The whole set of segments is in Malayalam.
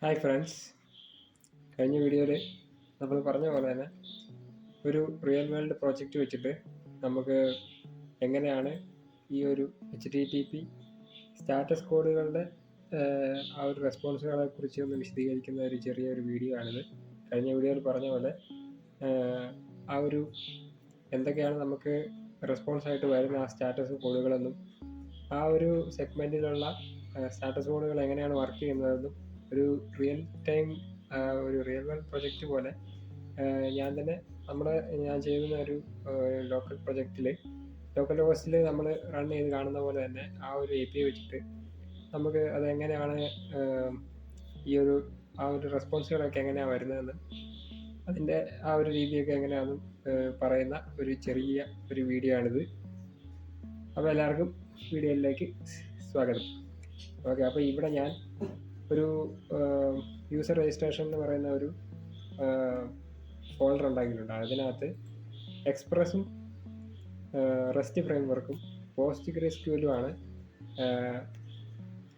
ഹായ് ഫ്രണ്ട്സ്, കഴിഞ്ഞ വീഡിയോയിൽ നമ്മൾ പറഞ്ഞ പോലെ തന്നെ ഒരു റിയൽ വേൾഡ് പ്രോജക്റ്റ് വെച്ചിട്ട് നമുക്ക് എങ്ങനെയാണ് ഈ ഒരു HTTP സ്റ്റാറ്റസ് കോഡുകളുടെ ആ ഒരു റെസ്പോൺസുകളെ കുറിച്ച് ഒന്ന് വിശദീകരിക്കുന്ന ഒരു ചെറിയൊരു വീഡിയോ ആണിത്. കഴിഞ്ഞ വീഡിയോയിൽ പറഞ്ഞ പോലെ ആ ഒരു എന്തൊക്കെയാണ് നമുക്ക് റെസ്പോൺസായിട്ട് വരുന്ന ആ സ്റ്റാറ്റസ് കോഡുകളെന്നും ആ ഒരു സെഗ്മെൻറ്റിലുള്ള സ്റ്റാറ്റസ് കോഡുകൾ എങ്ങനെയാണ് വർക്ക് ചെയ്യുന്നതെന്നും ഒരു റിയൽ വേൾഡ് പ്രൊജക്റ്റ് പോലെ ഞാൻ ചെയ്യുന്ന ഒരു ലോക്കൽ പ്രൊജക്റ്റിൽ ലോക്കൽ ഹോസ്റ്റിൽ നമ്മൾ റൺ ചെയ്ത് കാണുന്ന പോലെ തന്നെ ആ ഒരു API വെച്ചിട്ട് നമുക്ക് അതെങ്ങനെയാണ് ആ ഒരു റെസ്പോൺസുകളൊക്കെ എങ്ങനെയാണ് വരുന്നതെന്ന് അതിൻ്റെ ആ ഒരു രീതിയൊക്കെ എങ്ങനെയാണെന്നും പറയുന്ന ഒരു ചെറിയ ഒരു വീഡിയോ ആണിത്. അപ്പോൾ എല്ലാവർക്കും വീഡിയോയിലേക്ക് സ്വാഗതം. ഓക്കെ, അപ്പോൾ ഇവിടെ ഞാൻ ഒരു യൂസർ രജിസ്ട്രേഷൻ എന്ന് പറയുന്ന ഒരു ഫോൾഡർ ഉണ്ടാക്കിയിട്ടുണ്ട്. അതിനകത്ത് എക്സ്പ്രസും റെസ്റ്റ് ഫ്രെയിംവർക്കും PostgreSQLുമാണ്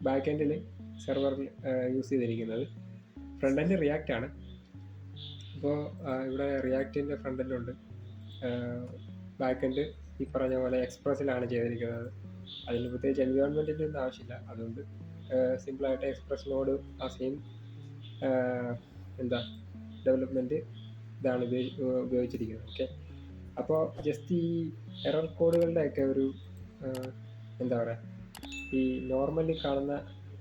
ബാക്ക് എൻഡിൽ സെർവറിൽ യൂസ് ചെയ്തിരിക്കുന്നത്. ഫ്രണ്ട് എൻഡ് റിയാക്റ്റ് ആണ്. അപ്പോൾ ഇവിടെ റിയാക്റ്റിൻ്റെ ഫ്രണ്ട് എൻഡുണ്ട്, ബാക്ക് എൻഡ് ഈ പറഞ്ഞ പോലെ എക്സ്പ്രസ്സിലാണ് ചെയ്തിരിക്കുന്നത്. അതിന് പ്രത്യേകിച്ച് എൻവയോൺമെൻറ്റിൻ്റെ ഒന്നും ആവശ്യമില്ല. അതുകൊണ്ട് സിമ്പിളായിട്ട് എക്സ്പ്രസ്സിനോട് ആ സെയിം ഡെവലപ്മെൻറ്റ് ഇതാണ് ഉപയോഗിച്ചിരിക്കുന്നത്. ഓക്കെ, അപ്പോൾ ജസ്റ്റ് ഈ എറർ കോഡുകളുടെയൊക്കെ ഒരു ഈ നോർമലി കാണുന്ന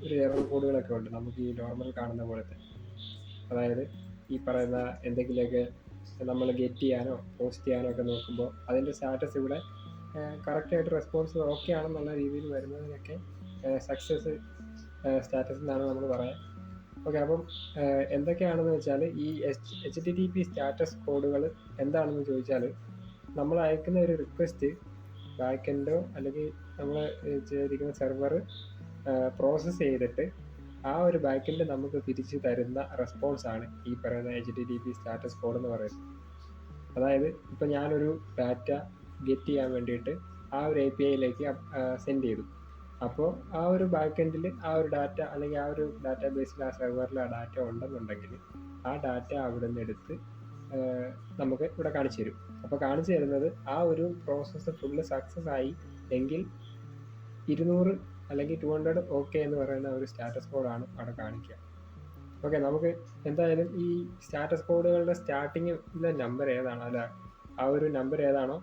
ഒരു എറർ കോഡുകളൊക്കെ ഉണ്ട് നമുക്ക് ഈ നോർമൽ കാണുന്ന പോലത്തെ. അതായത് ഈ പറയുന്ന എന്തെങ്കിലുമൊക്കെ നമ്മൾ ഗെറ്റ് ചെയ്യാനോ പോസ്റ്റ് ചെയ്യാനോ ഒക്കെ നോക്കുമ്പോൾ അതിൻ്റെ സ്റ്റാറ്റസ് ഇവിടെ കറക്റ്റായിട്ട് റെസ്പോൺസ് ഓക്കെ ആണെന്നുള്ള രീതിയിൽ വരുന്നതിനൊക്കെ സക്സസ് സ്റ്റാറ്റസ് എന്നാണ് നമ്മൾ പറയാം. ഓക്കെ, അപ്പം എന്തൊക്കെയാണെന്ന് വെച്ചാൽ ഈ HTTP സ്റ്റാറ്റസ് കോഡുകൾ എന്താണെന്ന് ചോദിച്ചാൽ, നമ്മൾ അയക്കുന്ന ഒരു റിക്വസ്റ്റ് ബാക്ക് എൻഡോ അല്ലെങ്കിൽ നമ്മൾ ചെയ്തിരിക്കുന്ന സെർവർ പ്രോസസ്സ് ചെയ്തിട്ട് ആ ഒരു ബാക്ക് എൻഡ് നമുക്ക് തിരിച്ച് തരുന്ന റെസ്പോൺസാണ് ഈ പറയുന്ന HTTP സ്റ്റാറ്റസ് കോഡ് എന്ന് പറയുന്നത്. അതായത് ഇപ്പോൾ ഞാനൊരു ഡാറ്റ ഗെറ്റ് ചെയ്യാൻ വേണ്ടിയിട്ട് ആ ഒരു APIയിലേക്ക് സെൻഡ് ചെയ്തു. അപ്പോൾ ആ ഒരു ബാക്ക് എൻഡിൽ ആ ഒരു ഡാറ്റ അല്ലെങ്കിൽ ആ ഒരു ഡാറ്റാ ബേസിൽ ആ സെർവറിൽ ആ ഡാറ്റ ഉണ്ടെന്നുണ്ടെങ്കിൽ ആ ഡാറ്റ അവിടെ നിന്ന് എടുത്ത് നമുക്ക് ഇവിടെ കാണിച്ചു തരും. അപ്പോൾ കാണിച്ചു തരുന്നത് ആ ഒരു പ്രോസസ്സ് ഫുള്ള് സക്സസ് ആയി എങ്കിൽ 200 അല്ലെങ്കിൽ 200 ഓക്കെ എന്ന് പറയുന്ന ഒരു സ്റ്റാറ്റസ് കോഡാണ് അവിടെ കാണിക്കുക. ഓക്കെ, നമുക്ക് എന്തായാലും ഈ സ്റ്റാറ്റസ് കോഡുകളുടെ സ്റ്റാർട്ടിങ്ങിലെ നമ്പർ ഏതാണോ, അല്ല ആ ഒരു നമ്പർ ഏതാണോ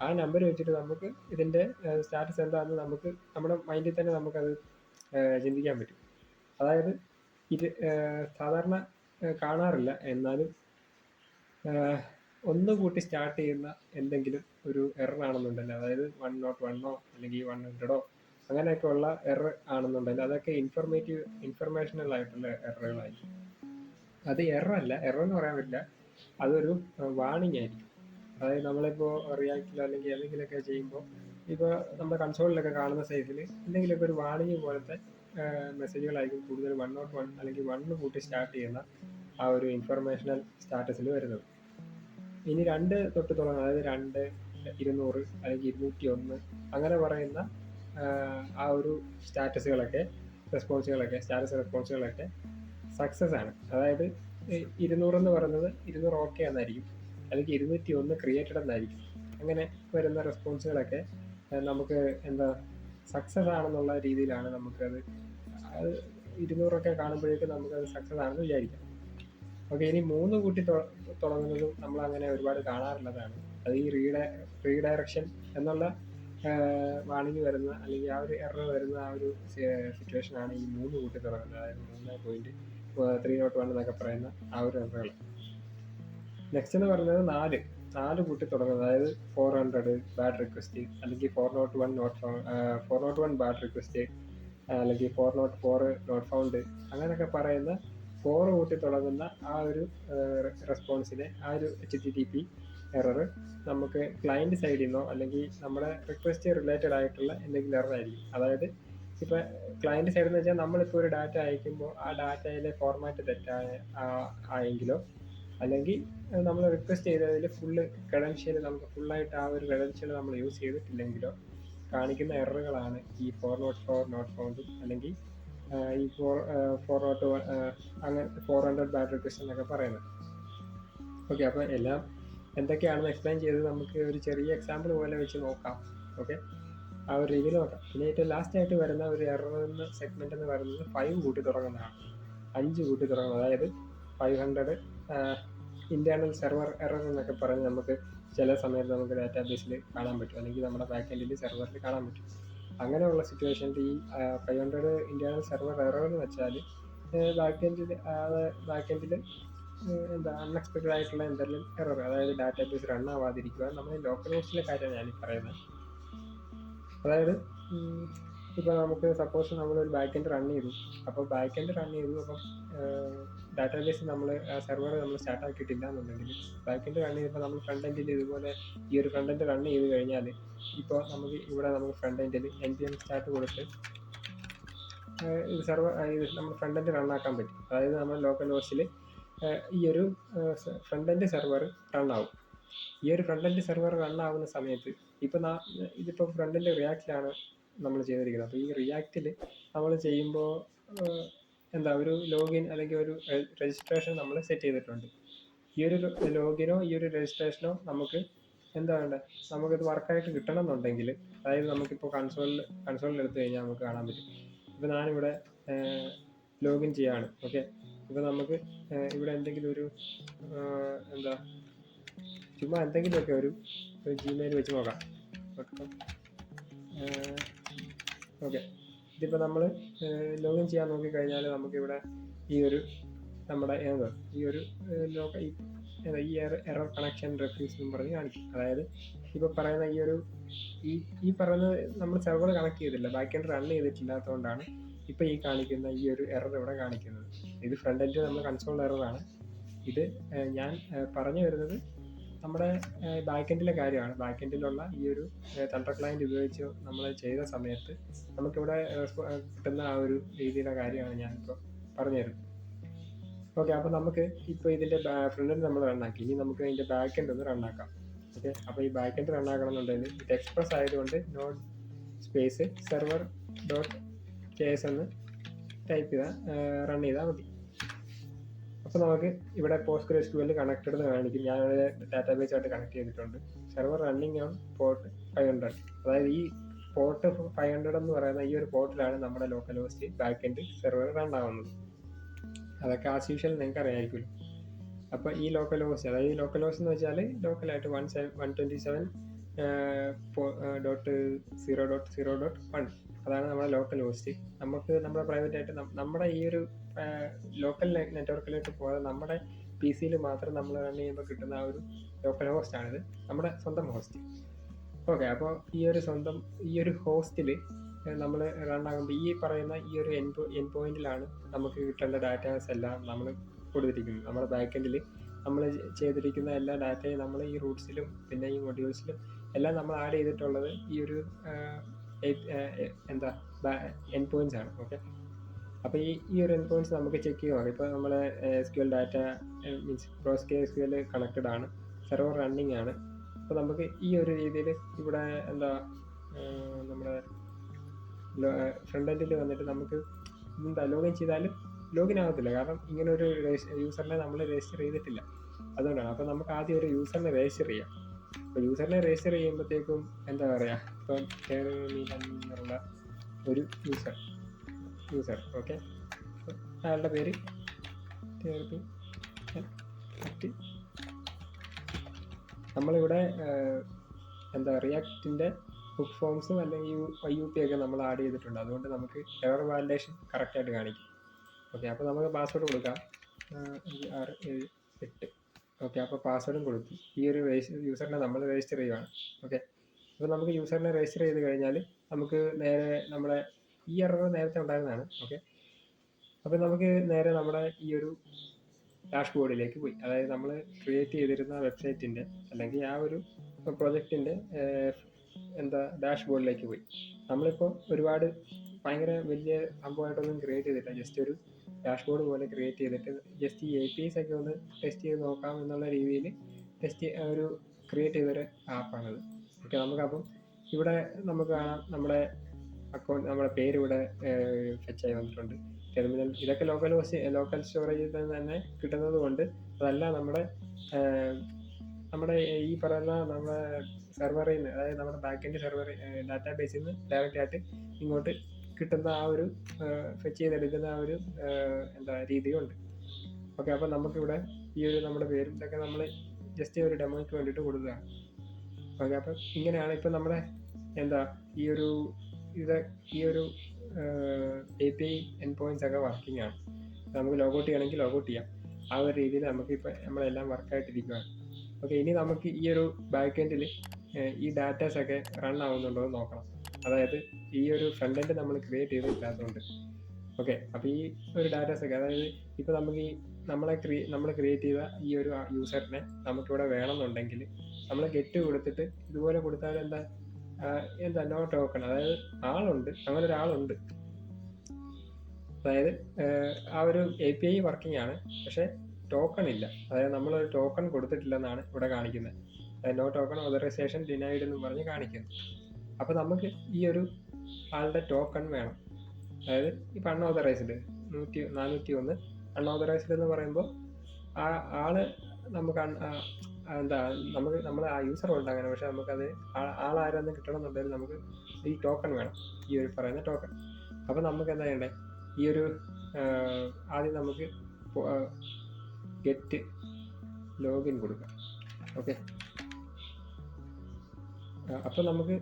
ആ നമ്പർ വെച്ചിട്ട് നമുക്ക് ഇതിൻ്റെ സ്റ്റാറ്റസ് എന്താണെന്ന് നമുക്ക് നമ്മുടെ മൈൻഡിൽ തന്നെ നമുക്കത് ചിന്തിക്കാൻ പറ്റും. അതായത് ഇത് സാധാരണ കാണാറില്ല, എന്നാലും ഒന്ന് കൂട്ടി സ്റ്റാർട്ട് ചെയ്യുന്ന എന്തെങ്കിലും ഒരു എറർ ആണെന്നുണ്ടല്ലോ, അതായത് 101 അല്ലെങ്കിൽ 100 അങ്ങനെയൊക്കെ ഉള്ള എറർ ആണെന്നുണ്ടല്ലോ, അതൊക്കെ ഇൻഫർമേഷണൽ ആയിട്ടുള്ള എററുകളായിരിക്കും. അത് എറർ എന്ന് പറയാൻ പറ്റില്ല, അതൊരു വാണിംഗ് ആയിരിക്കും. അതായത് നമ്മളിപ്പോൾ റിയാക്റ്റിലോ അല്ലെങ്കിൽ എന്തെങ്കിലുമൊക്കെ ചെയ്യുമ്പോൾ ഇപ്പോൾ നമ്മുടെ കൺസോളിലൊക്കെ കാണുന്ന സൈസിൽ എന്തെങ്കിലുമൊക്കെ ഒരു വാണിംഗ് പോലത്തെ മെസ്സേജുകളായിരിക്കും കൂടുതൽ 101 അല്ലെങ്കിൽ 1 കൂട്ടി സ്റ്റാർട്ട് ചെയ്യുന്ന ആ ഒരു ഇൻഫർമേഷണൽ സ്റ്റാറ്റസിൽ വരുന്നത്. ഇനി 2 തൊട്ട് തുടങ്ങുന്നത്, അതായത് 2, 200 അല്ലെങ്കിൽ 201 അങ്ങനെ പറയുന്ന ആ ഒരു സ്റ്റാറ്റസ് റെസ്പോൺസുകളൊക്കെ സക്സസ് ആണ്. അതായത് 200 എന്ന് പറയുന്നത് 200 ഓക്കെ എന്നായിരിക്കും, അല്ലെങ്കിൽ 201 ക്രിയേറ്റഡ് എന്നായിരിക്കും. അങ്ങനെ വരുന്ന റെസ്പോൺസുകളൊക്കെ നമുക്ക് സക്സസ് ആണെന്നുള്ള രീതിയിലാണ് നമുക്കത് 200 കാണുമ്പോഴേക്കും നമുക്കത് സക്സസ് ആണെന്ന് വിചാരിക്കാം. ഓക്കെ, ഇനി 3 കൂട്ടി തുടങ്ങുന്നതും നമ്മൾ അങ്ങനെ ഒരുപാട് കാണാറുള്ളതാണ്. അത് ഈ റീഡയറക്ഷൻ എന്നുള്ള വാണിംഗ് വരുന്ന അല്ലെങ്കിൽ ആ ഒരു എറർ വരുന്ന ആ ഒരു സിറ്റുവേഷനാണ് ഈ 3 കൂട്ടി തുടങ്ങുന്നത്. അതായത് 3.301 എന്നൊക്കെ പറയുന്ന ആ ഒരു എററുകൾ. നെക്സ്റ്റ് എന്ന് പറയുന്നത് 4 കൂട്ടി തുടങ്ങുന്നത്, അതായത് 400 ബാഡ് റിക്വസ്റ്റ് അല്ലെങ്കിൽ 401 ബാഡ് റിക്വസ്റ്റ് അല്ലെങ്കിൽ 404 നോട്ട് ഫൗണ്ട് അങ്ങനെയൊക്കെ പറയുന്ന 4 കൂട്ടി തുടങ്ങുന്ന ആ ഒരു റെസ്പോൺസിനെ, ആ ഒരു HTTP എറർ നമുക്ക് ക്ലയൻറ്റ് സൈഡിൽ നിന്നോ അല്ലെങ്കിൽ നമ്മുടെ റിക്വസ്റ്റ് റിലേറ്റഡ് ആയിട്ടുള്ള എന്തെങ്കിലും എറർ ആയിരിക്കും. അതായത് ഇപ്പോൾ ക്ലയൻറ്റ് സൈഡിൽ എന്ന് വെച്ചാൽ നമ്മളിപ്പോൾ ഒരു ഡാറ്റ അയക്കുമ്പോൾ ആ ഡാറ്റയിലെ ഫോർമാറ്റ് ആയെങ്കിലോ അല്ലെങ്കിൽ നമ്മൾ റിക്വസ്റ്റ് ചെയ്തതിൽ നമുക്ക് ഫുള്ളായിട്ട് ആ ഒരു ക്രെഡൻഷ്യൽ നമ്മൾ യൂസ് ചെയ്തിട്ടില്ലെങ്കിലോ കാണിക്കുന്ന എററുകളാണ് ഈ 404 നോട്ട് ഫൗണ്ടും അല്ലെങ്കിൽ ഈ 402 അങ്ങനെ 400 ബാറ്ററി ക്വസ്റ്റൻ എന്നൊക്കെ പറയുന്നത്. ഓക്കെ, അപ്പോൾ എല്ലാം എന്തൊക്കെയാണെന്ന് എക്സ്പ്ലെയിൻ ചെയ്ത് നമുക്ക് ഒരു ചെറിയ എക്സാമ്പിൾ പോലെ വെച്ച് നോക്കാം. ഓക്കെ, ആ ഒരു രീതിയിൽ നോക്കാം. പിന്നെ ഏറ്റവും ലാസ്റ്റ് ആയിട്ട് വരുന്ന ഒരു എറർ സെഗ്മെന്റ് എന്ന് പറയുന്നത് 5 കൂട്ടി തുടങ്ങുന്നതാണ്. 5 കൂട്ടി തുടങ്ങുന്നത്, അതായത് 500 ഇന്റേണൽ സെർവർ എറർ എന്നൊക്കെ പറഞ്ഞ് നമുക്ക് ചില സമയത്ത് നമുക്ക് ഡാറ്റാബേസിൽ കാണാൻ പറ്റും, അല്ലെങ്കിൽ നമ്മുടെ ബാക്ക് എൻഡിൽ സെർവറിൽ കാണാൻ പറ്റും. അങ്ങനെയുള്ള സിറ്റുവേഷനിൽ ഈ 500 ഇന്റേണൽ സെർവർ എറർ എന്ന് വെച്ചാൽ ബാക്ക് എൻഡിൽ എന്താ അൺഎക്സ്പെക്റ്റഡ് ആയിട്ടുള്ള എന്തെങ്കിലും എറർ, അതായത് ഡാറ്റാബേസ് റൺ ആവാതിരിക്കുക. നമ്മൾ ലോക്കൽ ഹോസ്റ്റിലെ കാര്യമാണ് ഞാൻ പറയുന്നത്. അതായത് ഇപ്പോൾ നമുക്ക് സപ്പോസ് നമ്മളൊരു ബാക്ക് എൻഡ് റൺ ചെയ്തു, അപ്പോൾ ബാക്ക് എൻഡ് റൺ ചെയ്തു, അപ്പം ഡാറ്റാബേസ് നമ്മൾ സെർവർ നമ്മൾ സ്റ്റാർട്ട് ആക്കിയിട്ടില്ല എന്നുണ്ടെങ്കിൽ ബാക്ക് എൻഡ് റൺ ചെയ്തപ്പോൾ നമ്മൾ ഫ്രണ്ട് എൻഡിൽ ഇതുപോലെ ഈ ഒരു ഫ്രണ്ട് എൻഡ് റൺ ചെയ്ത് കഴിഞ്ഞാൽ, ഇപ്പോൾ നമുക്ക് ഫ്രണ്ട് എൻഡിൽ npm സ്റ്റാർട്ട് കൊടുത്ത് ഇത് നമ്മൾ ഫ്രണ്ട് എൻഡ് റൺ ആക്കാൻ പറ്റും. അതായത് നമ്മൾ ലോക്കൽ ഹോസ്റ്റിൽ ഈ ഒരു ഫ്രണ്ട് എൻഡ് സെർവർ റൺ ആവും. ഈ ഒരു ഫ്രണ്ട് എൻഡ് സെർവർ റൺ ആവുന്ന സമയത്ത് ഇതിപ്പോൾ ഫ്രണ്ട് എൻഡ് റിയാക്റ്റിലാണ് നമ്മൾ ചെയ്തിരിക്കുന്നത്. അപ്പോൾ ഈ റിയാക്റ്റിൽ നമ്മൾ ചെയ്യുമ്പോൾ ഒരു ലോഗിൻ അല്ലെങ്കിൽ ഒരു രജിസ്ട്രേഷൻ നമ്മൾ സെറ്റ് ചെയ്തിട്ടുണ്ട്. ഈ ഒരു ലോഗിനോ ഈ ഒരു രജിസ്ട്രേഷനോ നമുക്ക് നമുക്കിത് വർക്കായിട്ട് കിട്ടണം എന്നുണ്ടെങ്കിൽ, അതായത് നമുക്കിപ്പോൾ കൺസോളിൽ എടുത്തു കഴിഞ്ഞാൽ നമുക്ക് കാണാൻ പറ്റും. ഇപ്പോൾ ഞാനിവിടെ ലോഗിൻ ചെയ്യാണ്. ഓക്കെ, ഇപ്പോൾ നമുക്ക് ഇവിടെ എന്തെങ്കിലും ഒരു ചുമ്മാ എന്തെങ്കിലുമൊക്കെ ഒരു ജിമെയിൽ വെച്ച് നോക്കാം. ഓക്കെ, ഇതിപ്പോൾ നമ്മൾ ലോഗിൻ ചെയ്യാൻ നോക്കിക്കഴിഞ്ഞാൽ നമുക്കിവിടെ ഈ ഒരു നമ്മുടെ ഈ എറർ കണക്ഷൻ റെഫ്യൂസ് എന്ന് പറഞ്ഞ് കാണിക്കും. അതായത് ഇപ്പോൾ പറയുന്ന ഈ പറയുന്നത് നമ്മൾ സെർവർ കണക്ട് ചെയ്തില്ല, ബാക്ക് എൻഡ് റൺ ചെയ്തിട്ടില്ലാത്തതുകൊണ്ടാണ് ഇപ്പോൾ ഈ കാണിക്കുന്ന ഈ ഒരു എറർ ഇവിടെ കാണിക്കുന്നത്. ഇത് ഫ്രണ്ട് എൻഡ് നമ്മൾ കൺസോൾ എററാണ്. ഇത് ഞാൻ പറഞ്ഞു വരുന്നത് നമ്മുടെ ബാക്ക് എൻഡിലെ കാര്യമാണ്. ബാക്ക് എൻഡിലുള്ള ഈ ഒരു തണ്ടർ ക്ലയൻറ്റ് ഉപയോഗിച്ച് നമ്മൾ ചെയ്ത സമയത്ത് നമുക്കിവിടെ കിട്ടുന്ന ആ ഒരു രീതിയിലെ കാര്യമാണ് ഞാനിപ്പോൾ പറഞ്ഞു തരുന്നത്. ഓക്കെ, അപ്പോൾ നമുക്ക് ഇപ്പോൾ ഇതിൻ്റെ ഫ്രണ്ട് എൻഡ് നമ്മൾ റണ്ണാക്കി, ഇനി നമുക്ക് ഇതിൻ്റെ ബാക്ക് എൻഡ് ഒന്ന് റണ്ണാക്കാം. ഓക്കെ, അപ്പോൾ ഈ ബാക്ക് എൻഡ് റണ്ണാക്കണം എന്നുണ്ടെങ്കിൽ ഇത് എക്സ്പ്രസ് ആയതുകൊണ്ട് നോഡ് സ്പേസ് സെർവർ .ks എന്ന് ടൈപ്പ് ചെയ്താൽ റൺ ചെയ്താൽ മതി. അപ്പോൾ നമുക്ക് ഇവിടെ PostgreSQL കണക്റ്റഡ് എന്ന് കാണിക്കും. ഞാനൊരു ഡാറ്റാബേസ് ആയിട്ട് കണക്ട് ചെയ്തിട്ടുണ്ട്. Server running on port 500. അതായത് ഈ പോർട്ട് 500 എന്ന് പറയുന്ന ഈ ഒരു പോർട്ടിലാണ് നമ്മുടെ local host back end server run ആവുന്നത്. അതൊക്കെ ആസ് യൂഷ്വൽ നിങ്ങൾക്ക് അറിയാമായിരിക്കുമല്ലോ. അപ്പോൾ ഈ ലോക്കൽ ഹോസ്റ്റ്, അതായത് ഈ ലോക്കൽ ഹോസ്റ്റ് എന്ന് വെച്ചാൽ ലോക്കലായിട്ട് 127.0.0.1 അതാണ് നമ്മുടെ ലോക്കൽ ഹോസ്റ്റ്. നമുക്ക് നമ്മുടെ പ്രൈവറ്റ് ആയിട്ട് നമ്മുടെ ഈ ഒരു ലോക്കൽ നെറ്റ്വർക്കിലേക്ക് പോകാതെ നമ്മുടെ PC-യിൽ മാത്രം നമ്മൾ റൺ ചെയ്യുമ്പോൾ കിട്ടുന്ന ആ ഒരു ലോക്കൽ ഹോസ്റ്റാണിത്, നമ്മുടെ സ്വന്തം ഹോസ്റ്റ്. ഓക്കെ, അപ്പോൾ ഈ ഒരു ഹോസ്റ്റിൽ നമ്മൾ റൺ ആകുമ്പോൾ ഈ പറയുന്ന ഈ ഒരു എൻ പോയിന്റിലാണ് നമുക്ക് കിട്ടേണ്ട ഡാറ്റാസ് എല്ലാം നമ്മൾ കൊടുത്തിരിക്കുന്നത്. നമ്മുടെ ബാക്ക് എൻഡിൽ നമ്മൾ ചെയ്തിരിക്കുന്ന എല്ലാ ഡാറ്റയും നമ്മൾ ഈ റൂട്ട്സിലും പിന്നെ ഈ മൊഡ്യൂൾസിലും എല്ലാം നമ്മൾ ആഡ് ചെയ്തിട്ടുള്ളത് ഈ ഒരു എൻ പോയിന്റ്സ് ആണ്. ഓക്കെ, അപ്പോൾ ഈ ഒരു എൻ പോയിന്റ്സ് നമുക്ക് ചെക്ക് ചെയ്യുക. ഇപ്പോൾ നമ്മൾ SQL data means PostgreSQL connected ആണ്, സെർവർ റണ്ണിങ് ആണ്. അപ്പോൾ നമുക്ക് ഈ ഒരു രീതിയിൽ ഇവിടെ നമ്മുടെ ഫ്രണ്ട് എൻഡിൽ വന്നിട്ട് നമുക്ക് ലോഗിൻ ചെയ്താലും ലോഗിൻ ആകത്തില്ല, കാരണം ഇങ്ങനെ ഒരു യൂസറിനെ നമ്മൾ രജിസ്റ്റർ ചെയ്തിട്ടില്ല, അതുകൊണ്ടാണ്. അപ്പോൾ നമുക്ക് ആദ്യം ഒരു യൂസറിനെ രജിസ്റ്റർ ചെയ്യാം. അപ്പോൾ യൂസറിനെ രജിസ്റ്റർ ചെയ്യുമ്പോഴത്തേക്കും ഇപ്പം എന്നുള്ള ഒരു യൂസർ ഓക്കെ, അയാളുടെ പേര് നമ്മളിവിടെ റിയാക്റ്റിൻ്റെ ഹുക്ക് ഫോംസും അല്ലെങ്കിൽ IUP ഒക്കെ നമ്മൾ ആഡ് ചെയ്തിട്ടുണ്ട്. അതുകൊണ്ട് നമുക്ക് എറർ വാലിഡേഷൻ കറക്റ്റായിട്ട് കാണിക്കും. ഓക്കെ, അപ്പോൾ നമുക്ക് പാസ്വേഡ് കൊടുക്കാം 678. ഓക്കെ, അപ്പോൾ പാസ്വേഡും കൊടുത്തു. ഈ ഒരു യൂസറിനെ നമ്മൾ രജിസ്റ്റർ ചെയ്യുകയാണ്. ഓക്കെ, അപ്പോൾ നമുക്ക് യൂസറിനെ രജിസ്റ്റർ ചെയ്ത് കഴിഞ്ഞാൽ നമുക്ക് നേരെ നമ്മുടെ ഈ എറർ നേരത്തെ ഉണ്ടായിരുന്നതാണ്. ഓക്കെ, അപ്പോൾ നമുക്ക് നേരെ നമ്മുടെ ഈ ഒരു ഡാഷ്ബോർഡിലേക്ക് പോയി, അതായത് നമ്മൾ ക്രിയേറ്റ് ചെയ്തിരുന്ന വെബ്സൈറ്റിൻ്റെ അല്ലെങ്കിൽ ആ ഒരു പ്രൊജക്റ്റിൻ്റെ ഡാഷ്ബോർഡിലേക്ക് പോയി. നമ്മളിപ്പോൾ ഒരുപാട് ഭയങ്കര വലിയ സംഭവമായിട്ടൊന്നും ക്രിയേറ്റ് ചെയ്തിട്ടില്ല, ജസ്റ്റ് ഒരു ഡാഷ്ബോർഡ് പോലെ ക്രിയേറ്റ് ചെയ്തിട്ട് ജസ്റ്റ് ഈ APIs ഒക്കെ ഒന്ന് ടെസ്റ്റ് ചെയ്ത് നോക്കാം എന്നുള്ള രീതിയിൽ ഒരു ക്രിയേറ്റ് ചെയ്തൊരു ആപ്പാണിത്. ഓക്കെ, നമുക്കപ്പം ഇവിടെ നമുക്ക് കാണാം നമ്മുടെ അക്കൗണ്ട് നമ്മുടെ പേര് ഇവിടെ ഫെച്ചായി വന്നിട്ടുണ്ട്. ടെർമിനൽ ഇതൊക്കെ ലോക്കൽ സ്റ്റോറേജിൽ തന്നെ കിട്ടുന്നത് കൊണ്ട് അതല്ല നമ്മുടെ ഈ പറയുന്ന നമ്മുടെ സെർവറിൽ നിന്ന്, അതായത് നമ്മുടെ ബാക്ക് സെർവർ ഡാറ്റാബേസിൽ നിന്ന് ഡയറക്റ്റ് ആയിട്ട് ഇങ്ങോട്ട് കിട്ടുന്ന ആ ഒരു ഫെച്ച് ചെയ്തെടുക്കുന്ന ആ ഒരു രീതിയുണ്ട്. ഓക്കെ, അപ്പം നമുക്കിവിടെ ഈ ഒരു നമ്മുടെ പേരും ഇതൊക്കെ നമ്മൾ ജസ്റ്റ് ഒരു ഡെമോയ്ക്ക് വേണ്ടിയിട്ട് കൊടുക്കുകയാണ്. ഓക്കെ, അപ്പം ഇങ്ങനെയാണ് ഇപ്പം നമ്മുടെ ഈ ഒരു API എൻഡ് പോയിന്റ്സ് ഒക്കെ വർക്കിംഗ് ആണ്. നമുക്ക് ലോഗൗട്ട് ചെയ്യണമെങ്കിൽ ലോഗൗട്ട് ചെയ്യാം. ആ ഒരു രീതിയിൽ നമുക്കിപ്പോൾ നമ്മളെല്ലാം വർക്കായിട്ടിരിക്കുകയാണ്. ഓക്കെ, ഇനി നമുക്ക് ഈ ഒരു ബാക്ക് എൻഡിൽ ഈ ഡാറ്റാസ് ഒക്കെ റൺ ആവുന്നുണ്ടോ എന്ന് നോക്കണം. അതായത് ഈ ഒരു ഫ്രണ്ട് എൻഡ് നമ്മൾ ക്രിയേറ്റ് ചെയ്തിട്ടില്ലാത്തതുകൊണ്ട്. ഓക്കെ, അപ്പോൾ ഈ ഒരു ഡാറ്റാസ് ഒക്കെ, അതായത് ഇപ്പോൾ നമുക്ക് ഈ നമ്മൾ ക്രിയേറ്റ് ചെയ്ത ഈ ഒരു യൂസറിനെ നമുക്കിവിടെ വേണമെന്നുണ്ടെങ്കിൽ നമ്മൾ ഗെറ്റ് കൊടുത്തിട്ട് ഇതുപോലെ കൊടുത്താൽ നോ ടോക്കൺ, അതായത് ആളുണ്ട്, അങ്ങനെ ഒരാളുണ്ട്. അതായത് ആ ഒരു API വർക്കിംഗ് ആണ്, പക്ഷെ ടോക്കൺ ഇല്ല. അതായത് നമ്മളൊരു ടോക്കൺ കൊടുത്തിട്ടില്ലെന്നാണ് ഇവിടെ കാണിക്കുന്നത്. നോ ടോക്കൺ ഓതറൈസേഷൻ ഡിനൈഡ് എന്ന് പറഞ്ഞ് കാണിക്കുന്നു. അപ്പോൾ നമുക്ക് ഈ ഒരു ആളുടെ ടോക്കൺ വേണം. അതായത് ഇപ്പം അൺഓതറൈസ്ഡ് 401 അൺഓതറൈസ്ഡ് എന്ന് പറയുമ്പോൾ ആ ആള് നമുക്ക് നമ്മൾ ആ യൂസർ ഉണ്ട് അങ്ങനെ, പക്ഷെ നമുക്കത് ആളാരെന്ന് കിട്ടണമെന്നുണ്ടെങ്കിൽ നമുക്ക് ഈ ടോക്കൺ വേണം, ഈ ഒരു പറയുന്ന ടോക്കൺ. അപ്പം നമുക്ക് എന്താ ചെയ്യണ്ടേ, ഈ ഒരു ആദ്യം നമുക്ക് ഗെറ്റ് ലോഗിൻ കൊടുക്കാം. ഓക്കെ, അപ്പോൾ നമുക്ക്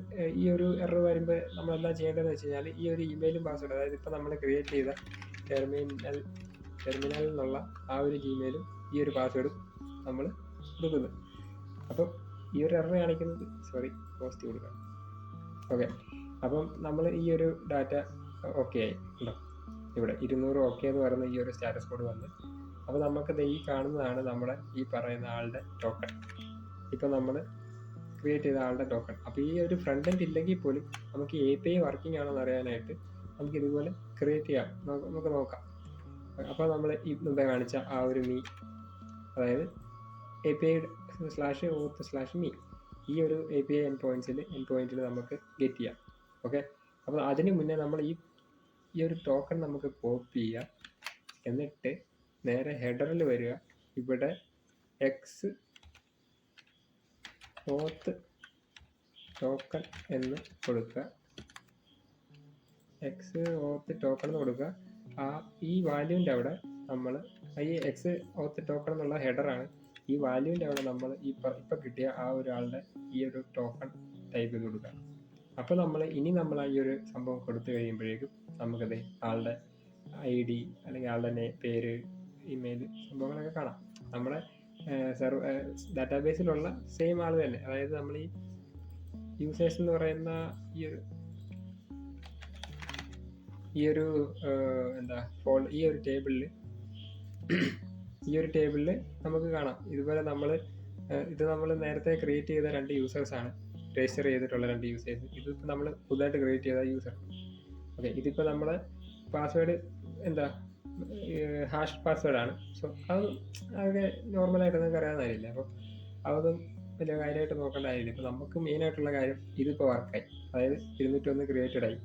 ഈ ഒരു എറർ വരുമ്പോൾ നമ്മളെന്താ ചെയ്യേണ്ടതെന്ന് വെച്ച് കഴിഞ്ഞാൽ ഈ ഒരു ഇമെയിലും പാസ്വേഡ്, അതായത് ഇപ്പോൾ നമ്മൾ ക്രിയേറ്റ് ചെയ്ത ടെർമിനൽ എന്നുള്ള ആ ഒരു ജിമെയിലും ഈ ഒരു പാസ്വേഡും നമ്മൾ കൊടുക്കുന്നു. അപ്പം ഈ ഒരു എറർ കാണിക്കുന്നത് പോസ്റ്റ് കൊടുക്കാം. ഓക്കെ, അപ്പം നമ്മൾ ഈ ഒരു ഡാറ്റ ഓക്കെ ആയി ഉണ്ടോ, ഇവിടെ 200 ഓക്കെ എന്ന് പറയുന്ന ഈ ഒരു സ്റ്റാറ്റസ് കോഡ് വന്ന്. അപ്പോൾ നമുക്കത് ഈ കാണുന്നതാണ് നമ്മുടെ ഈ പറയുന്ന ആളുടെ ടോക്കൺ. ഇപ്പം നമ്മൾ ക്രിയേറ്റ് ചെയ്ത ആളുടെ ടോക്കൺ. അപ്പോൾ ഈ ഒരു ഫ്രണ്ട് എൻഡ് ഇല്ലെങ്കിൽ പോലും നമുക്ക് API വർക്കിംഗ് ആണോ എന്ന് അറിയാനായിട്ട് നമുക്ക് ഇതുപോലെ ക്രിയേറ്റ് ചെയ്യാം, നമുക്ക് നോക്കാം. അപ്പോൾ നമ്മൾ ഈ മുമ്പേ കാണിച്ച ആ ഒരു അതായത് API/auth/me ഈ ഒരു API എൻഡ് പോയിന്റിൽ നമുക്ക് ഗെറ്റ് ചെയ്യാം. ഓക്കെ, അപ്പോൾ അതിന് മുന്നേ നമ്മൾ ഈ ഒരു ടോക്കൺ നമുക്ക് കോപ്പി ചെയ്യാം. എന്നിട്ട് നേരെ ഹെഡറിൽ വരിക, ഇവിടെ auth ടോക്കൺ എന്ന് കൊടുക്കുക. auth ടോക്കൺ എന്ന് കൊടുക്കുക. ഈ വാല്യൂവിൻ്റെ അവിടെ നമ്മൾ ഈ auth ടോക്കൺ എന്നുള്ള ഹെഡറാണ്. ഈ വാല്യൂവിൻ്റെ അവിടെ നമ്മൾ ഇപ്പം കിട്ടിയ ആ ഒരാളുടെ ഈ ഒരു ടോക്കൺ ടൈപ്പ് ചെയ്ത് കൊടുക്കുക. അപ്പോൾ ഇനി നമ്മൾ ഈ ഒരു സംഭവം കൊടുത്തു കഴിയുമ്പോഴേക്കും നമുക്കത് ആളുടെ ID അല്ലെങ്കിൽ ആളുടെ പേര്, ഇമെയിൽ സംഭവങ്ങളൊക്കെ കാണാം. നമ്മുടെ ഡാറ്റാബേസിലുള്ള സെയിം ആൾ തന്നെ. അതായത് നമ്മൾ ഈ യൂസേഴ്സ് എന്ന് പറയുന്ന ഈ ഒരു ടേബിളിൽ നമുക്ക് കാണാം. ഇതുപോലെ നമ്മൾ നേരത്തെ ക്രിയേറ്റ് ചെയ്ത 2 യൂസേഴ്സാണ്, രജിസ്റ്റർ ചെയ്തിട്ടുള്ള 2 യൂസേഴ്സ്. ഇതിപ്പോൾ നമ്മൾ പുതുതായിട്ട് ക്രിയേറ്റ് ചെയ്ത യൂസർ. ഓക്കെ, ഇതിപ്പോൾ നമ്മുടെ പാസ്വേഡ് ഹാഷ് പാസ്വേഡാണ്. സോ അതൊക്കെ നോർമലായിട്ട് നമുക്ക് അറിയാവുന്നതായിരിക്കില്ല. അപ്പോൾ അതൊന്നും വലിയ കാര്യമായിട്ട് നോക്കേണ്ട കാര്യമില്ല. ഇപ്പോൾ നമുക്ക് മെയിനായിട്ടുള്ള കാര്യം ഇതിപ്പോൾ വർക്കായി, അതായത് 201 ക്രിയേറ്റഡ് ആയി.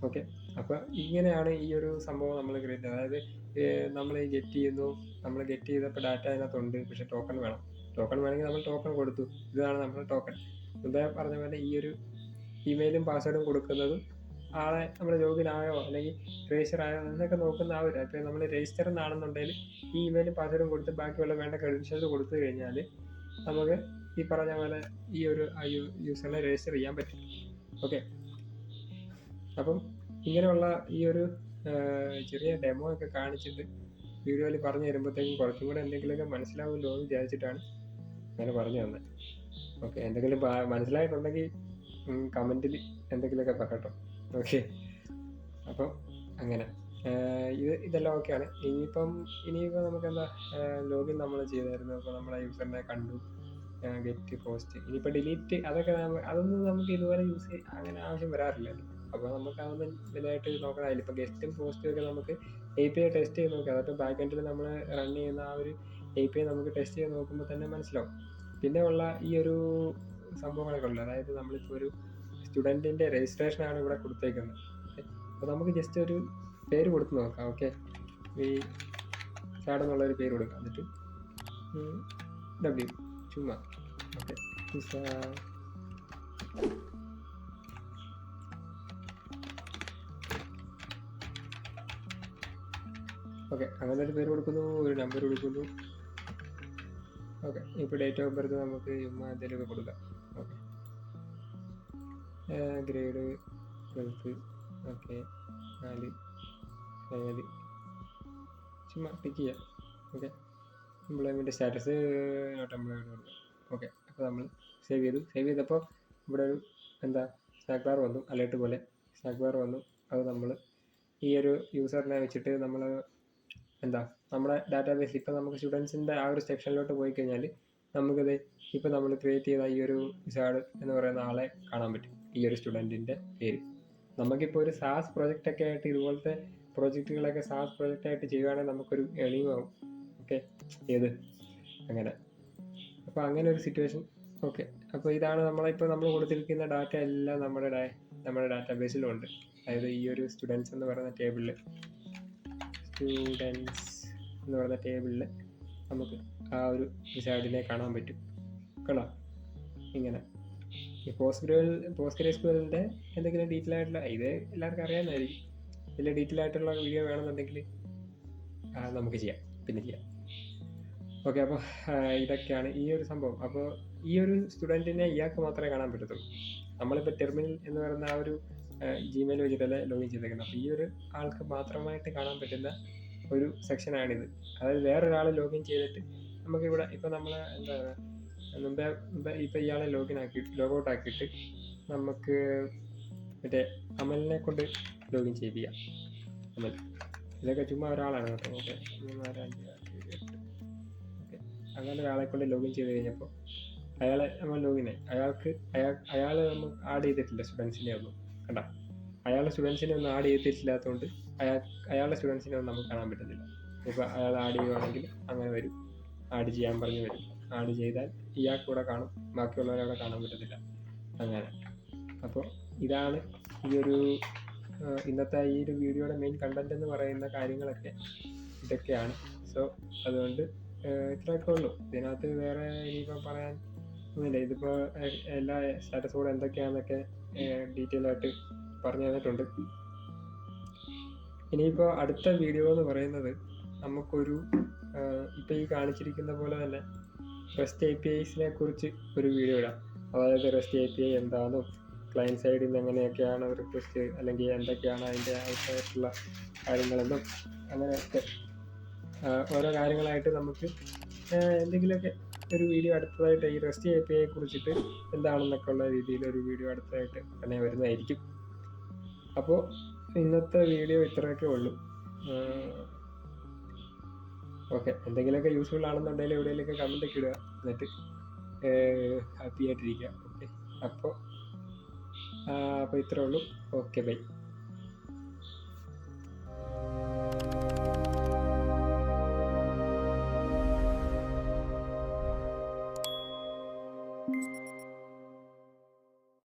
ഓക്കെ, അപ്പോൾ ഇങ്ങനെയാണ് ഈ ഒരു സംഭവം നമ്മൾ ക്രിയേറ്റ് ചെയ്യുന്നത്. അതായത് നമ്മൾ ഗെറ്റ് ചെയ്യുന്നു, നമ്മൾ ഗെറ്റ് ചെയ്തപ്പോൾ ഡാറ്റ അതിനകത്തുണ്ട്, പക്ഷേ ടോക്കൺ വേണമെങ്കിൽ നമ്മൾ ടോക്കൺ കൊടുത്തു. ഇതാണ് നമ്മുടെ ടോക്കൺ. മുമ്പേ പറഞ്ഞ പോലെ ഈ ഒരു ഇമെയിലും പാസ്വേഡും കൊടുക്കുന്നതും ആളെ നമ്മൾ ലോഗിൻ ആയോ അല്ലെങ്കിൽ രജിസ്റ്റർ ആയോ എന്നൊക്കെ നോക്കുന്ന ആ ഒരു, ഇപ്പോൾ നമ്മൾ രജിസ്റ്റർ എന്നാണെന്നുണ്ടെങ്കിൽ ഈ ഇമെയിലും പാസ്വേഡും കൊടുത്ത് ബാക്കിയുള്ള വേണ്ട ക്രെഡൻഷ്യൽസ് കൊടുത്തു കഴിഞ്ഞാൽ നമുക്ക് ഈ പറഞ്ഞ പോലെ ഈ ഒരു യൂസറിനെ രജിസ്റ്റർ ചെയ്യാൻ പറ്റും. ഓക്കെ, അപ്പം ഇങ്ങനെയുള്ള ഈ ഒരു ചെറിയ ഡെമോ ഒക്കെ കാണിച്ചിട്ട് വീഡിയോയിൽ പറഞ്ഞു തരുമ്പോഴത്തേക്കും കുറച്ചും കൂടെ എന്തെങ്കിലുമൊക്കെ മനസ്സിലാവുമല്ലോ എന്ന് വിചാരിച്ചിട്ടാണ് അങ്ങനെ പറഞ്ഞു തന്നത്. ഓക്കെ, എന്തെങ്കിലും മനസ്സിലായിട്ടുണ്ടെങ്കിൽ കമൻറ്റിൽ എന്തെങ്കിലുമൊക്കെ പറയട്ടോ. ഓക്കെ, അപ്പം അങ്ങനെ ഇതെല്ലാം ഓക്കെയാണ്. ഇനിയിപ്പോൾ നമുക്ക് ലോഗിൻ നമ്മൾ ചെയ്തായിരുന്നു. അപ്പോൾ നമ്മളെ യൂസറിനെ കണ്ടു, ഗെറ്റ് പോസ്റ്റ്, ഇനിയിപ്പോൾ ഡിലീറ്റ് അതൊന്നും നമുക്ക് ഇതുപോലെ അങ്ങനെ ആവശ്യം വരാറില്ലല്ലോ. അപ്പോൾ നമുക്ക് അതൊന്നും വലുതായിട്ട് നോക്കണമായില്ല. ഇപ്പോൾ ഗെറ്റും പോസ്റ്റും ഒക്കെ നമുക്ക് API ടെസ്റ്റ് ചെയ്ത് നോക്കാം. അതൊക്കെ ബാക്ക് എൻഡിൽ നമ്മൾ റൺ ചെയ്യുന്ന ആ ഒരു API നമുക്ക് ടെസ്റ്റ് ചെയ്ത് നോക്കുമ്പോൾ തന്നെ മനസ്സിലാവും. പിന്നെ ഉള്ള ഈ ഒരു സംഭവങ്ങളൊക്കെ ഉള്ളത്, അതായത് നമ്മളിപ്പോൾ ഒരു സ്റ്റുഡൻറ്റിൻ്റെ രജിസ്ട്രേഷനാണ് ഇവിടെ കൊടുത്തേക്കുന്നത്. അപ്പോൾ നമുക്ക് ജസ്റ്റ് ഒരു പേര് കൊടുത്ത് നോക്കാം. ഓക്കെ, ഈ സാഡ് എന്നുള്ളൊരു പേര് കൊടുക്കാം. എന്നിട്ട് ഡബ്ല്യു ചുമ്മാ. ഓക്കെ, ഓക്കെ, അങ്ങനെ ഒരു പേര് കൊടുക്കുന്നു, ഒരു നമ്പർ കൊടുക്കുന്നു. ഓക്കെ, ഇപ്പോൾ ഡേറ്റ് ഓഫ് ബർത്ത് നമുക്ക് ചുമ്മാ എന്തെങ്കിലുമൊക്കെ കൊടുക്കാം. Okay, grade 12. ഓക്കെ, 4 ചുമ്മാ ടിക്ക് ചെയ്യാം. Okay, employment status not employed കൊടുക്കാം. ഓക്കെ, അപ്പോൾ നമ്മൾ സേവ് ചെയ്തപ്പോൾ ഇവിടെ ഒരു സ്നാക്ക് ബാർ വന്നു, അലേർട്ട് പോലെ സ്നാക്ക് ബാർ വന്നു. അത് നമ്മൾ ഈ ഒരു യൂസറിനെ വെച്ചിട്ട് നമ്മൾ നമ്മുടെ ഡാറ്റാബേസിൽ ഇപ്പോൾ നമുക്ക് സ്റ്റുഡൻസിൻ്റെ ആ ഒരു സെക്ഷനിലോട്ട് പോയി കഴിഞ്ഞാൽ നമുക്കത് ഇപ്പോൾ നമ്മൾ ക്രിയേറ്റ് ചെയ്ത ഈ ഒരു വിസാർഡ് എന്ന് പറയുന്ന ആളെ കാണാൻ പറ്റും, ഈ ഒരു സ്റ്റുഡൻറ്റിൻ്റെ പേര്. നമുക്കിപ്പോൾ ഒരു സാസ് പ്രൊജക്റ്റൊക്കെ ആയിട്ട് ഇതുപോലത്തെ പ്രൊജക്റ്റുകളൊക്കെ സാസ് പ്രൊജക്റ്റായിട്ട് ചെയ്യുകയാണെങ്കിൽ നമുക്കൊരു എളിമാവും. ഓക്കെ, അങ്ങനെ. അപ്പോൾ അങ്ങനെ ഒരു സിറ്റുവേഷൻ. ഓക്കെ, അപ്പോൾ ഇതാണ് നമ്മളിപ്പോൾ നമ്മൾ കൊടുത്തിരിക്കുന്ന ഡാറ്റ എല്ലാം നമ്മുടെ ഡാറ്റാബേസിലുണ്ട്. അതായത് ഈ ഒരു സ്റ്റുഡൻസ് എന്ന് പറയുന്ന ടേബിളിൽ നമുക്ക് ആ ഒരു വിസാർഡിനെ കാണാൻ പറ്റും. കണ്ടോ, ഇങ്ങനെ. ഈ പോസ്റ്റ്ഗ്രെസ്ക്യൂഎല്ലിൻ്റെ എന്തെങ്കിലും ഡീറ്റെയിൽ ആയിട്ടുള്ള, ഇത് എല്ലാവർക്കും അറിയാവുന്നതായിരിക്കും. ഇതിൽ ഡീറ്റെയിൽ ആയിട്ടുള്ള വീഡിയോ വേണമെന്നുണ്ടെങ്കിൽ നമുക്ക് ചെയ്യാം. ഓക്കെ, അപ്പോൾ ഇതൊക്കെയാണ് ഈ ഒരു സംഭവം. അപ്പോൾ ഈ ഒരു സ്റ്റുഡൻറ്റിനെ ഇയാൾക്ക് മാത്രമേ കാണാൻ പറ്റത്തുള്ളൂ. നമ്മളിപ്പോൾ ടെർമിനൽ എന്ന് പറയുന്ന ആ ഒരു ജിമെയിൽ വെച്ചിട്ടല്ലേ ലോഗിൻ ചെയ്തേക്കുന്നത്. അപ്പോൾ ഈ ഒരു ആൾക്ക് മാത്രമായിട്ട് കാണാൻ പറ്റുന്ന ഒരു സെക്ഷനാണിത്. അതായത് വേറൊരാൾ ലോഗിൻ ചെയ്തിട്ട് നമുക്കിവിടെ ഇപ്പോൾ നമ്മൾ മുമ്പേ ഇപ്പോൾ ഇയാളെ ലോഗൗട്ട് ആക്കിയിട്ട് നമുക്ക് മറ്റേ അമലിനെ കൊണ്ട് ലോഗിൻ ചെയ്യിപ്പിക്കാം. അമൽ ഇതൊക്കെ ചുമ്മാ ഒരാളാണ് കേട്ടോ. ഓക്കെ, 3, 4, 5, 6, 7, 8. ഓക്കെ, അങ്ങനെ ഒരാളെ കൊണ്ട് ലോഗിൻ ചെയ്ത് കഴിഞ്ഞപ്പോൾ അയാളെ നമ്മൾ ലോഗിനായി. അയാൾ നമ്മൾ ആഡ് ചെയ്തിട്ടില്ല സ്റ്റുഡൻസിനെ ഒന്നും. കണ്ട, അയാളുടെ സ്റ്റുഡൻസിനെ ഒന്നും ആഡ് ചെയ്തിട്ടില്ലാത്തതുകൊണ്ട് അയാളുടെ സ്റ്റുഡൻസിനെ ഒന്നും നമുക്ക് കാണാൻ പറ്റുന്നില്ല. ഇപ്പോൾ അയാൾ ആഡ് ചെയ്യുകയാണെങ്കിൽ അങ്ങനെ വരും, ആഡ് ചെയ്യാൻ പറഞ്ഞ് വരും. ആഡ് ചെയ്താൽ ഇയാൾക്ക് കൂടെ കാണും, ബാക്കിയുള്ളവരെ അവിടെ കാണാൻ പറ്റത്തില്ല. അങ്ങനെ. അപ്പോൾ ഇതാണ് ഈ ഒരു ഇന്നത്തെ ഈ ഒരു വീഡിയോയുടെ മെയിൻ കണ്ടന്റ് എന്ന് പറയുന്ന കാര്യങ്ങളൊക്കെ ഇതൊക്കെയാണ്. സോ അതുകൊണ്ട് ഇത്രയൊക്കെ ഉള്ളൂ. ഇതിനകത്ത് വേറെ ഇനിയിപ്പോൾ പറയാൻ ഒന്നുമില്ല. ഇതിപ്പോൾ എല്ലാ സ്റ്റാറ്റസ് കോഡ് എന്തൊക്കെയാണെന്നൊക്കെ ഡീറ്റെയിൽ ആയിട്ട് പറഞ്ഞു തന്നിട്ടുണ്ട്. ഇനിയിപ്പോൾ അടുത്ത വീഡിയോ എന്ന് പറയുന്നത് നമുക്കൊരു ഇപ്പോൾ ഈ കാണിച്ചിരിക്കുന്ന പോലെ തന്നെ റെസ്റ്റ് APIസിനെ കുറിച്ച് ഒരു വീഡിയോ ഇടാം. അതായത് റെസ്റ്റ് API എന്താണെന്നും ക്ലയൻറ്റ് സൈഡിൽ നിന്ന് എങ്ങനെയൊക്കെയാണ് റിക്വസ്റ്റ് അല്ലെങ്കിൽ എന്തൊക്കെയാണ് അതിൻ്റെ ആവശ്യമായിട്ടുള്ള കാര്യങ്ങളെന്നും അങ്ങനെയൊക്കെ ഓരോ കാര്യങ്ങളായിട്ട് നമുക്ക് എന്തെങ്കിലുമൊക്കെ ഒരു വീഡിയോ അടുത്തതായിട്ട് ഈ റെസ്റ്റ് API കുറിച്ചിട്ട് എന്താണെന്നൊക്കെ ഉള്ള രീതിയിൽ ഒരു വീഡിയോ അടുത്തതായിട്ട് തന്നെ വരുന്നതായിരിക്കും. അപ്പോൾ ഇന്നത്തെ വീഡിയോ ഇത്രയൊക്കെ ഉള്ളൂ. ഓക്കെ, എന്തെങ്കിലുമൊക്കെ യൂസ്ഫുൾ ആണെന്നുണ്ടെങ്കിൽ എവിടെയെങ്കിലുമൊക്കെ കമൻറ്റൊക്കെ ഇടുക. എന്നിട്ട് ഹാപ്പി ആയിട്ടിരിക്കുക. ഓക്കെ, അപ്പോൾ ഇത്രേ ഉള്ളൂ. Okay, by.